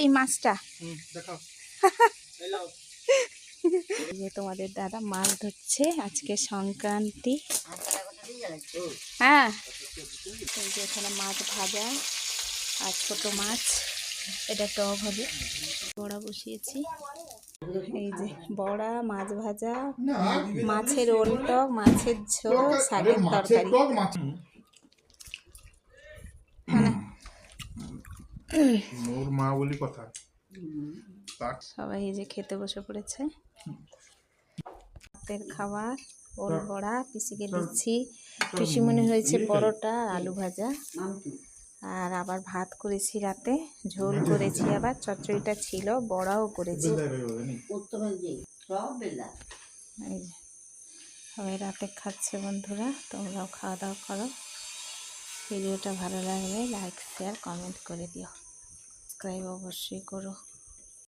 এই মাছটা এই যে তোমাদের দাদা মাছ ধরছে, আজকে সংক্রান্তি। হ্যাঁ, এই যে এখানে মাছ ভাজা আর ছোট মাছ, এটা টক হবে। বড়া বসিয়েছি, এই যে বড়া, মাছ ভাজা, মাছের ওল টক, মাছের ঝোল, শাকের তরকারি। ওর মা বলি কথা। সবাই এই যে খেতে বসে পড়েছে। রাতের খাবার ওল বড়া পিসিকে দিচ্ছি। পিসিমণি হয়েছে পরোটা আলু ভাজা, আর আবার ভাত করেছি রাতে, ঝোল করেছি, আবার চচ্চড়িটা ছিল, বড়াও করেছি। এই যে সবাই রাতে খাচ্ছে বন্ধুরা, তোমরাও খাওয়া দাওয়া করো। ভিডিওটা ভালো লাগলে লাইক শেয়ার কমেন্ট করে দিও, সাবস্ক্রাইব অবশ্যই করো।